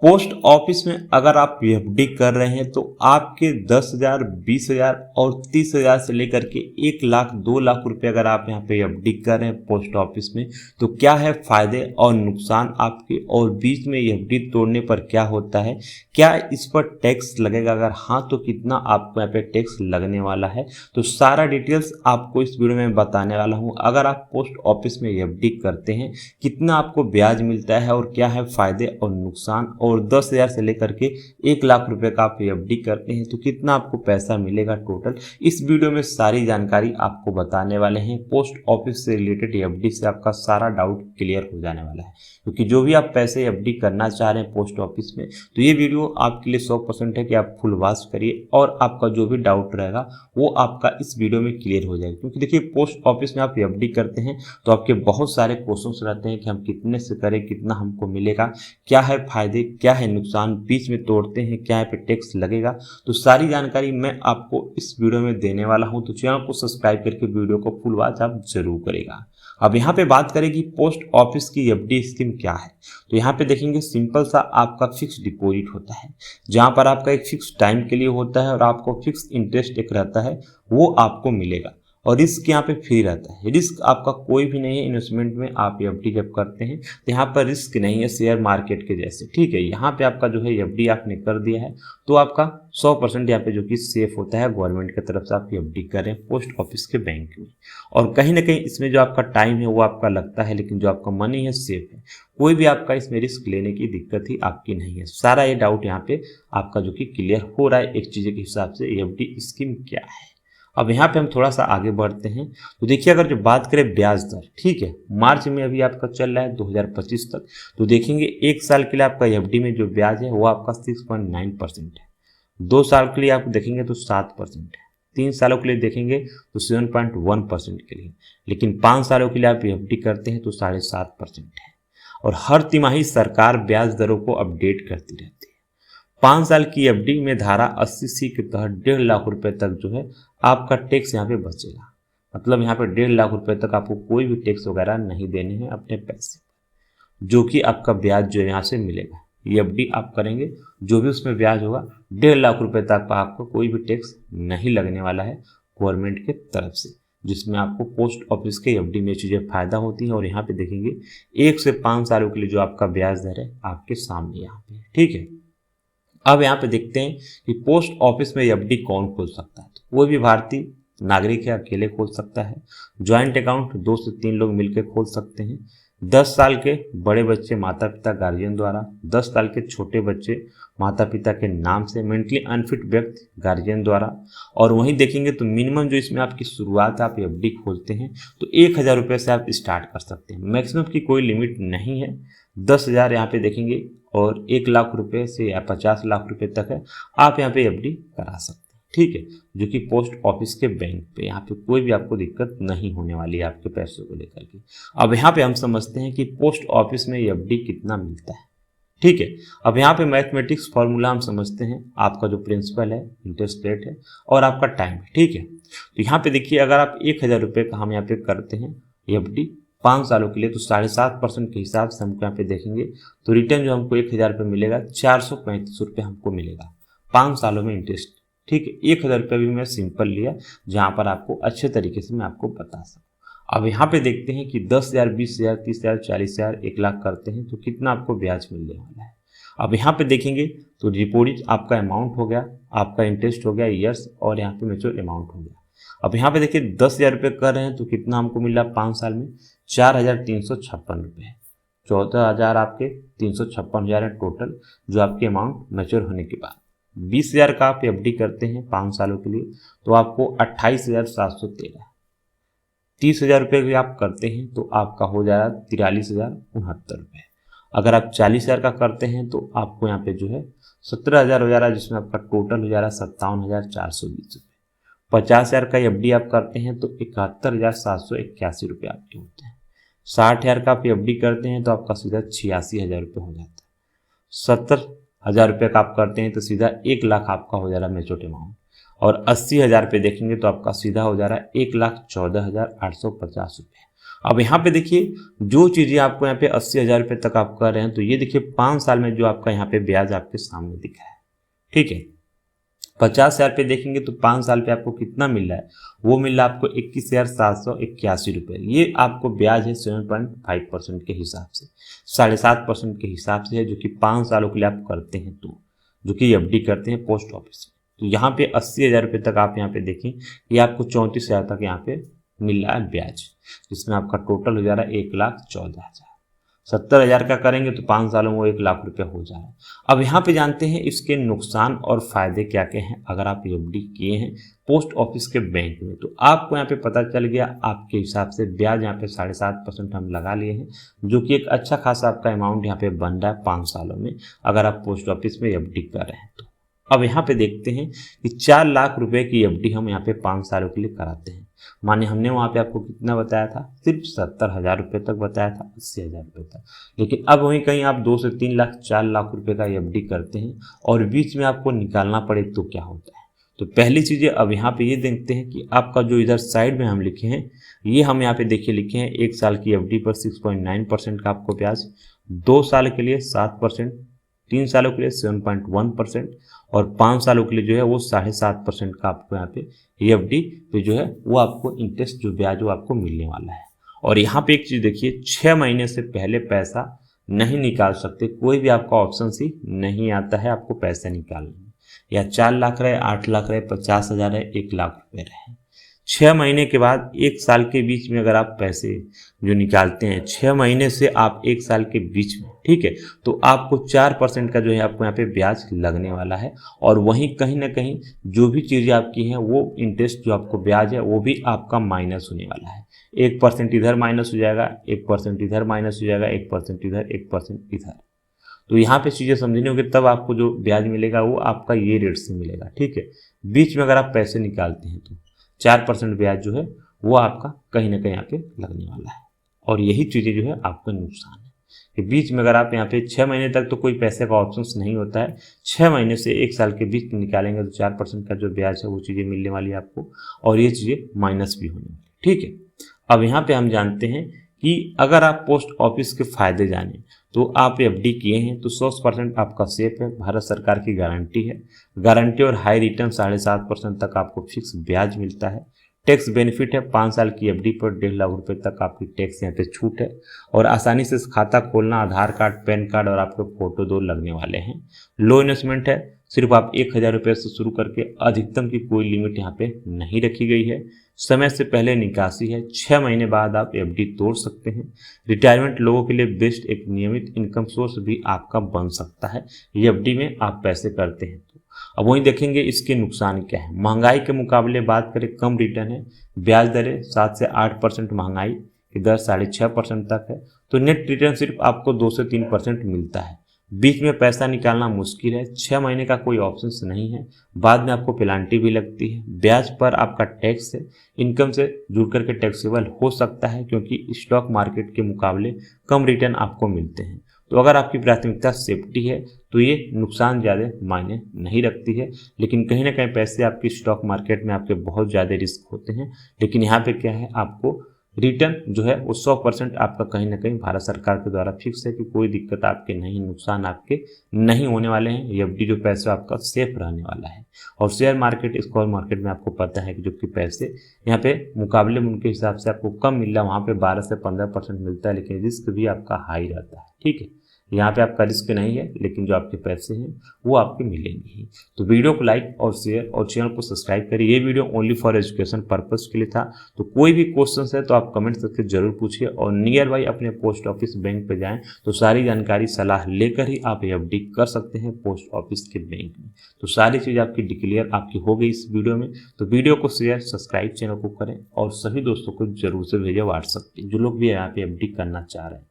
Post office में अगर आप एफडी कर रहे हैं तो आपके 10,000, 20,000 और 30,000 से लेकर के 1 लाख 2 लाख रुपए अगर आप यहाँ पे एफडी कर रहे हैं पोस्ट ऑफिस में, तो क्या है फायदे और नुकसान आपके, और बीच में एफडी तोड़ने पर क्या होता है, क्या इस पर टैक्स लगेगा, अगर हाँ तो कितना आपको यहाँ पे टैक्स लगने वाला है, तो सारा डिटेल्स आपको इस वीडियो में बताने वाला हूँ। अगर आप पोस्ट ऑफिस में एफडी करते हैं कितना आपको ब्याज मिलता है और क्या है फायदे और नुकसान, और 10,000 से लेकर के 1 लाख रुपए का आप एफडी करते हैं तो कितना आपको पैसा मिलेगा टोटल, इस वीडियो में सारी जानकारी आपको बताने वाले हैं। पोस्ट ऑफिस से रिलेटेड एफडी से आपका सारा डाउट क्लियर हो जाने वाला है, क्योंकि जो भी आप पैसे एफडी करना चाह रहे हैं पोस्ट ऑफिस में, तो ये वीडियो आपके लिए 100% है कि आप फुल वॉच करिए और आपका जो भी डाउट रहेगा वो आपका इस वीडियो में क्लियर हो जाएगा। क्योंकि देखिए पोस्ट ऑफिस में आप एफडी करते हैं तो आपके बहुत सारे क्वेश्चंस रहते हैं कि हम कितने से करें, कितना हमको मिलेगा, क्या है फायदे, क्या है नुकसान, बीच में तोड़ते हैं क्या है पे टैक्स लगेगा, तो सारी जानकारी मैं आपको इस वीडियो में देने वाला हूं। तो चैनल को सब्सक्राइब करके वीडियो को फुल वॉच आप जरूर करेगा। अब यहाँ पे बात करें कि पोस्ट ऑफिस की एफडी स्कीम क्या है, तो यहाँ पे देखेंगे सिंपल सा आपका फिक्स डिपॉजिट होता है, जहाँ पर आपका एक फिक्स टाइम के लिए होता है और आपको फिक्स इंटरेस्ट एक रहता है वो आपको मिलेगा, और रिस्क यहाँ पे फ्री रहता है। रिस्क आपका कोई भी नहीं है इन्वेस्टमेंट में। आप एफडी जब करते हैं तो यहाँ पर रिस्क नहीं है शेयर मार्केट के जैसे, ठीक है। यहाँ पे आपका जो है एफडी आपने कर दिया है तो आपका 100% यहाँ पे जो कि सेफ होता है, गवर्नमेंट की तरफ से आप एफडी कर रहे हैं पोस्ट ऑफिस के बैंक में, और कहीं ना कहीं इसमें जो आपका टाइम है वो आपका लगता है, लेकिन जो आपका मनी है सेफ है। कोई भी आपका इसमें रिस्क लेने की दिक्कत ही आपकी नहीं है। सारा ये डाउट यहाँ पे आपका जो कि क्लियर हो रहा है एक चीज़ के हिसाब से एफडी स्कीम क्या है। अब यहाँ पे हम थोड़ा सा आगे बढ़ते हैं तो देखिए अगर जो बात करें ब्याज दर, ठीक है, मार्च में अभी आपका चल रहा है 2025 तक, तो देखेंगे 1 साल के लिए आपका एफडी में जो ब्याज है वो आपका 6.9% है, 2 साल के लिए आप देखेंगे तो 7% है, 3 सालों के लिए देखेंगे तो 7.1% के लिए, लेकिन 5 सालों के लिए आप एफडी करते हैं तो 7.5% है। और हर तिमाही सरकार ब्याज दरों को अपडेट करती रहती है। 5 साल की एफडी में धारा 80C के तहत 1.5 लाख रुपए तक जो है आपका टैक्स यहाँ पे बचेगा। मतलब यहाँ पे 1.5 लाख रुपए तक आपको कोई भी टैक्स वगैरह नहीं देने हैं अपने पैसे, जो कि आपका ब्याज जो यहाँ से मिलेगा। एफडी आप करेंगे जो भी उसमें ब्याज होगा 1.5 लाख रुपए तक आपको कोई भी टैक्स नहीं लगने वाला है गवर्नमेंट के तरफ से, जिसमें आपको पोस्ट ऑफिस के एफडी में चीज़ें फायदा होती हैं। और यहाँ पे देखेंगे 1 से 5 सालों के लिए जो आपका ब्याज दर है आपके सामने यहाँ पे, ठीक है। अब यहाँ पे देखते हैं कि पोस्ट ऑफिस में एफडी कौन खोल सकता है। तो कोई भी भारतीय नागरिक है अकेले खोल सकता है, ज्वाइंट अकाउंट 2 से 3 लोग मिलकर खोल सकते हैं, 10 साल के बड़े बच्चे माता पिता गार्जियन द्वारा, 10 साल के छोटे बच्चे माता पिता के नाम से, मेंटली अनफिट व्यक्ति गार्जियन द्वारा। और वहीं देखेंगे तो मिनिमम जो इसमें आपकी शुरुआत आप एफडी खोलते हैं तो 1,000 रुपये से आप स्टार्ट कर सकते हैं। मैक्सिमम की कोई लिमिट नहीं है, 10,000 यहाँ पे देखेंगे, और 1 लाख रुपए से या 50 लाख रुपए तक है आप यहाँ पे एफडी करा सकते हैं, ठीक है, जो कि पोस्ट ऑफिस के बैंक पे। यहाँ पे कोई भी आपको दिक्कत नहीं होने वाली है आपके पैसों को लेकर के। अब यहाँ पे हम समझते हैं कि पोस्ट ऑफिस में एफडी कितना मिलता है, ठीक है। अब यहाँ पे मैथमेटिक्स फॉर्मूला हम समझते हैं, आपका जो प्रिंसिपल है, इंटरेस्ट रेट है और आपका टाइम है, ठीक है। तो यहाँ पे देखिए अगर आप 1,000 रुपये का हम यहाँ पे करते हैं एफडी 5 सालों के लिए, तो 7.5% के हिसाब से हमको यहाँ पे देखेंगे तो रिटर्न जो हमको 1,000 रुपये मिलेगा 435 रुपये हमको मिलेगा 5 सालों में इंटरेस्ट, ठीक है। 1,000 रुपये भी मैं सिंपल लिया जहाँ पर आपको अच्छे तरीके से मैं आपको बता सकूँ। अब यहाँ पे देखते हैं कि 10,000, 20,000, 30,000, 40,000, 1 लाख करते हैं तो कितना आपको ब्याज मिलने वाला है। अब यहाँ पे देखेंगे तो डिपॉजिट आपका अमाउंट हो गया, आपका इंटरेस्ट हो गया ईयर्स, और यहाँ पे म्यूचुअल अमाउंट हो गया। अब यहाँ पे देखिए 10,000 रुपये कर रहे हैं तो कितना हमको मिल रहा है 5 साल में 4,356 रुपये, 14,000 आपके 356,000 है टोटल जो आपके अमाउंट मैच्योर होने के बाद। 20,000 का आप एफडी करते हैं 5 सालों के लिए तो आपको 28,713, 30,000 रुपये भी आप करते हैं तो आपका हो जाएगा 43,069 रुपये। अगर आप 40,000 का करते हैं तो आपको यहाँ पे जो है 17,000 हो जा रहा है, जिसमें आपका टोटल हो जा रहा है 57,420 रुपये। 50,000 का एफडी आप करते हैं तो 71,781 रुपये आपके होते हैं। 60,000 का आप एफडी करते हैं तो आपका सीधा 86,000 रुपये हो जाता है। 70,000 रुपये का आप करते हैं तो सीधा 1 लाख आपका हो जा रहा है मैच्योर अमाउंट। और 80,000 रुपये देखेंगे तो आपका सीधा हो जा रहा है 1,14,850 रुपये। अब यहाँ पे देखिए जो चीज़ें आपको यहाँ पे 80,000 रुपये तक आप कर रहे हैं, तो ये देखिए 5 साल में जो आपका यहाँ पे ब्याज आपके सामने दिखा है, ठीक है। 50,000 पे देखेंगे तो 5 साल पे आपको कितना मिल रहा है, वो मिल रहा है आपको 21,781 रुपये। ये आपको ब्याज है 7.5% के हिसाब से, 7.5% के हिसाब से है, जो कि 5 सालों के लिए आप करते हैं, तो जो कि एफडी करते हैं पोस्ट ऑफिस में। तो यहाँ पे 80,000 रुपये तक आप यहाँ पे देखें कि आपको 34,000 तक यहाँ पे मिल रहा है ब्याज, जिसमें आपका टोटल हो जा रहा है 1,14,000। 70,000 का करेंगे तो 5 सालों में वो 1 लाख रुपया हो जा रहा है। अब यहाँ पे जानते हैं इसके नुकसान और फायदे क्या क्या हैं अगर आप एफडी किए हैं पोस्ट ऑफिस के बैंक में। तो आपको यहाँ पे पता चल गया, आपके हिसाब से ब्याज यहाँ पे 7.5% हम लगा लिए हैं, जो कि एक अच्छा खासा आपका अमाउंट यहाँ पे बन रहा है 5 सालों में अगर आप पोस्ट ऑफिस में एफडी कर रहे हैं तो। अब यहाँ पे देखते हैं कि 4 लाख रुपए की एफडी हम यहाँ पे 5 सालों के लिए कराते हैं। माने हमने वहाँ पे आपको कितना बताया था, सिर्फ 70,000 रुपये तक बताया था, 80,000 रुपये तक। लेकिन अब वहीं कहीं आप 2 से 3 लाख 4 लाख रुपए का एफडी करते हैं और बीच में आपको निकालना पड़े तो क्या होता है। तो पहली चीज़ें अब यहाँ पे ये देखते हैं कि आपका जो इधर साइड में हम लिखे हैं, ये हम यहाँ पे देखिए लिखे हैं 1 साल की एफडी पर 6.9% का आपको ब्याज, 2 साल के लिए 7%, 3 सालों के लिए 7.1% और 5 सालों के लिए जो है वो 7.5% का आपको यहाँ पे एफडी पे जो है वो आपको इंटरेस्ट जो ब्याज वो आपको मिलने वाला है। और यहाँ पे एक चीज़ देखिए, 6 महीने से पहले पैसा नहीं निकाल सकते, कोई भी आपका ऑप्शन ही नहीं आता है आपको पैसा निकालने में, या 4 लाख रहे, 8 लाख रहे, 50,000 रहे, 1 लाख रुपये रहे। 6 महीने के बाद 1 साल के बीच में अगर आप पैसे जो निकालते हैं 6 महीने से आप 1 साल के बीच में, ठीक है, तो आपको 4% का जो है आपको यहाँ पे ब्याज लगने वाला है। और वहीं कहीं ना कहीं जो भी चीज़ें आपकी हैं वो इंटरेस्ट जो आपको ब्याज है वो भी आपका माइनस होने वाला है। 1% इधर माइनस हो जाएगा, 1% इधर माइनस हो जाएगा, 1% इधर, 1% इधर। तो यहाँ पे चीज़ें समझनी होगी, तब आपको जो ब्याज मिलेगा वो आपका ये रेट से मिलेगा, ठीक है। बीच में अगर आप पैसे निकालते हैं तो 4% ब्याज जो है वो आपका कहीं ना कहीं यहाँ पे लगने वाला है। और यही चीज़ें जो है आपका नुकसान है कि बीच में अगर आप यहाँ पे 6 महीने तक तो कोई पैसे का ऑप्शन नहीं होता है, 6 महीने से 1 साल के बीच निकालेंगे तो 4% का जो ब्याज है वो चीज़ें मिलने वाली है आपको, और ये चीज़ें माइनस भी होने वाली, ठीक है। अब यहाँ पे हम जानते हैं कि अगर आप पोस्ट ऑफिस के फायदे जाने तो आप एफडी किए हैं तो 100% आपका सेफ है, भारत सरकार की गारंटी है, गारंटी और हाई रिटर्न 7.5% तक आपको फिक्स ब्याज मिलता है। टैक्स बेनिफिट है, 5 साल की एफडी पर 1.5 लाख रुपए तक आपकी टैक्स यहाँ पे छूट है, और आसानी से खाता खोलना, आधार कार्ड, पैन कार्ड और आपके फोटो 2 लगने वाले हैं। लो इन्वेस्टमेंट है, सिर्फ आप 1,000 रुपये से शुरू करके अधिकतम की कोई लिमिट यहाँ पे नहीं रखी गई है। समय से पहले निकासी है, 6 महीने बाद आप एफडी तोड़ सकते हैं। रिटायरमेंट लोगों के लिए बेस्ट एक नियमित इनकम सोर्स भी आपका बन सकता है ये एफडी में आप पैसे करते हैं तो। अब वहीं देखेंगे इसके नुकसान क्या है। महंगाई के मुकाबले बात करें कम रिटर्न है, ब्याज दरें 7 से 8%, महंगाई की दर 6.5% तक है, तो नेट रिटर्न सिर्फ आपको 2 से 3% मिलता है। बीच में पैसा निकालना मुश्किल है, 6 महीने का कोई ऑप्शन नहीं है, बाद में आपको पेनाल्टी भी लगती है, ब्याज पर आपका टैक्स है, इनकम से जुड़ करके टैक्सेबल हो सकता है क्योंकि स्टॉक मार्केट के मुकाबले कम रिटर्न आपको मिलते हैं। तो अगर आपकी प्राथमिकता सेफ्टी है तो ये नुकसान ज़्यादा मायने नहीं रखती है, लेकिन कहीं ना कहीं पैसे आपकी स्टॉक मार्केट में आपके बहुत ज़्यादा रिस्क होते हैं। लेकिन यहाँ पे क्या है, आपको रिटर्न जो है वो 100% आपका कहीं ना कहीं भारत सरकार के द्वारा फिक्स है कि कोई दिक्कत आपके नहीं, नुकसान आपके नहीं होने वाले हैं। एफडी जो पैसा आपका सेफ रहने वाला है। और शेयर मार्केट, स्टॉक मार्केट में आपको पता है कि जो कि पैसे यहाँ पे मुकाबले में उनके हिसाब से आपको कम मिल रहा है, वहाँ पे 12 से 15% मिलता है, लेकिन रिस्क भी आपका हाई रहता है, ठीक है। यहाँ पे आपका रिस्क नहीं है, लेकिन जो आपके पैसे हैं वो आपके मिलेंगे ही। तो वीडियो को लाइक और शेयर और चैनल को सब्सक्राइब करिए। ये video only for education purpose के लिए था। तो कोई भी क्वेश्चन है तो आप कमेंट करके जरूर पूछिए, और नियर बाई अपने पोस्ट ऑफिस बैंक पे जाएं तो सारी जानकारी सलाह लेकर ही आप एफडी कर सकते हैं पोस्ट ऑफिस के बैंक में। तो सारी चीज़ आपकी डिक्लेयर आपकी हो गई इस वीडियो में। तो वीडियो को शेयर, सब्सक्राइब चैनल को करें और सभी दोस्तों को जरूर से भेजें व्हाट्सएप पे, जो लोग भी यहाँ पे एफडी करना चाह रहे हैं।